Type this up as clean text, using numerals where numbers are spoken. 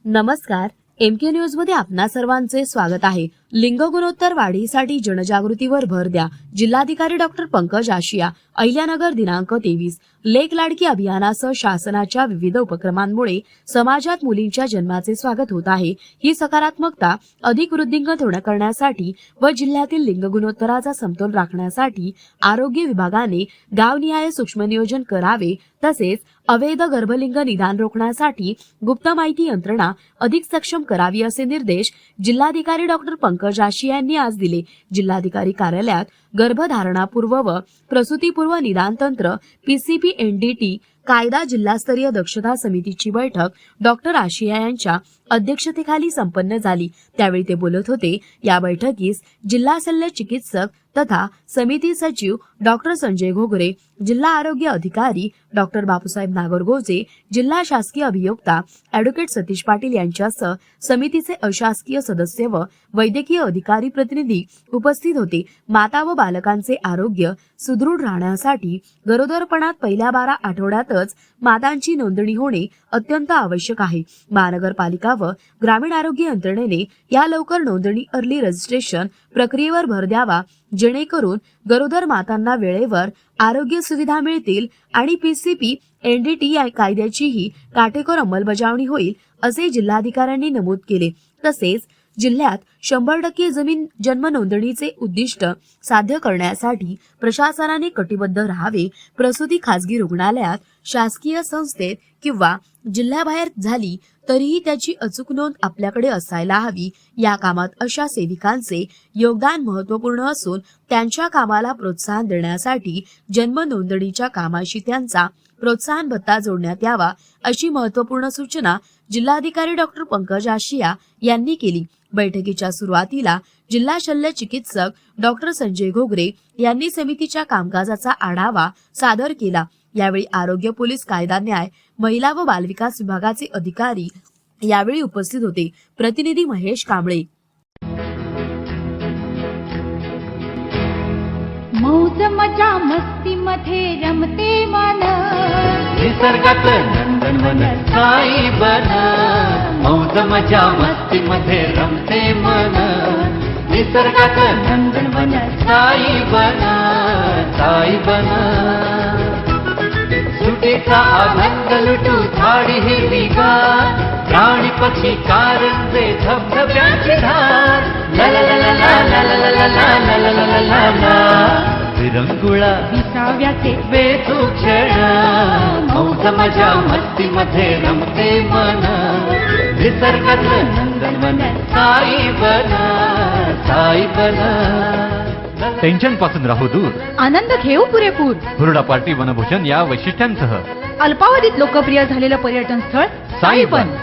नमस्कार, MK news मध्ये आपणा सर्वांचे स्वागत आहे। लिंग गुणोत्तर वाढीसाठी जनजागृतीवर भर द्या। जिल्हाधिकारी डॉक्टर पंकज आशिया। अहिल्यानगर दिनांक 23। लेक लाडकी अभियानासह शासनाच्या विविध उपक्रमांमुळे समाजात मुलींच्या जन्माचे स्वागत होत आहे। ही सकारात्मकता अधिक वृद्धिंगत करण्यासाठी व जिल्ह्यातील लिंग गुणोत्तराचा समतोल राखण्यासाठी आरोग्य विभागाने गावनिहाय सूक्ष्म नियोजन करावे, तसेच अवैध गर्भलिंग निदान रोखण्यासाठी गुप्त माहिती यंत्रणा अधिक सक्षम करावी असे निर्देश जिल्हाधिकारी डॉक्टर पंकज आशिया यांनी आज दिले। जिल्हाधिकारी कार्यालयात गर्भधारणापूर्व व प्रसूतीपूर्व निदान तंत्र PCP-NDT कायदा जिल्हास्तरीय दक्षता समितीची बैठक डॉक्टर आशिया यांच्या अध्यक्षतेखाली संपन्न झाली। त्यावेळी ते बोलत होते। या बैठकीस जिल्हा शल्य चिकित्सक तथा समिती सचिव डॉक्टर संजय घोगरे, जिल्हा आरोग्य अधिकारी डॉक्टर बापूसाहेब नागरगोजे, जिल्हा शासकीय अभियोक्ता ॲडव्होकेट सतीश पाटील यांच्यासह समितीचे अशासकीय सदस्य व वैद्यकीय अधिकारी प्रतिनिधी उपस्थित होते। माता व बालकांचे आरोग्य सुदृढ राहण्यासाठी गरोदरपणात पहिल्या 12 आठवड्यातच मातांची नोंदणी होणे अत्यंत आवश्यक आहे। महानगरपालिका व ग्रामीण आरोग्य यंत्रणेने या लवकर नोंदणी अर्ली रजिस्ट्रेशन प्रक्रियेवर भर द्यावा, जेणेकरून गरोदर मातांना वेळेवर आरोग्य सुविधा मिळतील आणि PCP-NDT या कायद्याचीही काटेकोर अंमलबजावणी होईल, असे जिल्हाधिकाऱ्यांनी नमूद केले। तसेच जिल्ह्यात 100% जमीन जन्म नोंदणीचे उद्दिष्ट साध्य करण्यासाठी प्रशासनाने कटिबद्ध राहावे। प्रसूती खासगी रुग्णालयात, शासकीय संस्थेत किंवा जिल्ह्याबाहेर झाली तरीही त्याची अचूक नोंद आपल्याकडे असायला हवी। या कामात अशा सेविकांचे योगदान महत्त्वपूर्ण असून त्यांच्या कामाला प्रोत्साहन देण्यासाठी जन्म नोंदणीच्या कामाशी त्यांचा प्रोत्साहन भत्ता जोडण्यात यावा, अशी महत्त्वपूर्ण सूचना जिल्हाधिकारी डॉक्टर पंकज आशिया यांनी केली। बैठकीच्या सुरुवातीला जिल्हा शल्य चिकित्सक डॉक्टर संजय घोगरे यांनी समितीच्या कामकाजाचा आढावा सादर केला। यावेळी आरोग्य, पोलीस, कायदा, न्याय, महिला व बालविकास विभागाचे अधिकारी यावेळी उपस्थित होते। प्रतिनिधी महेश कांबळे। मौज मजा मस्ती मध्ये रमते मन, निसर्गात नंदनवन साई बन। मौज मजा मस्ती मध्ये रमते मन, निसर्गात नंदनवन साई बन, साई बन। सुटीचा आनंद लुटू झाडी हिरवीगार, प्राणी पक्षी कारंजे धबधब्याची धार, ला ला ला ला ला ला ला ला ला ला ला ला ला। विरंगुळा विसाव्याचे वेचू क्षण, मौज मजा मस्ती मध्ये रमते मन, निसर्गातलं नंदनवन साई बन, साई बन। टेन्शन पासून राहू दूर, आनंद घेऊ पुरेपूर। हुरडा पार्टी वनभोजन या वैशिष्ट्यांसह अल्पावधीत लोकप्रिय झालेलं पर्यटन स्थळ साईबन।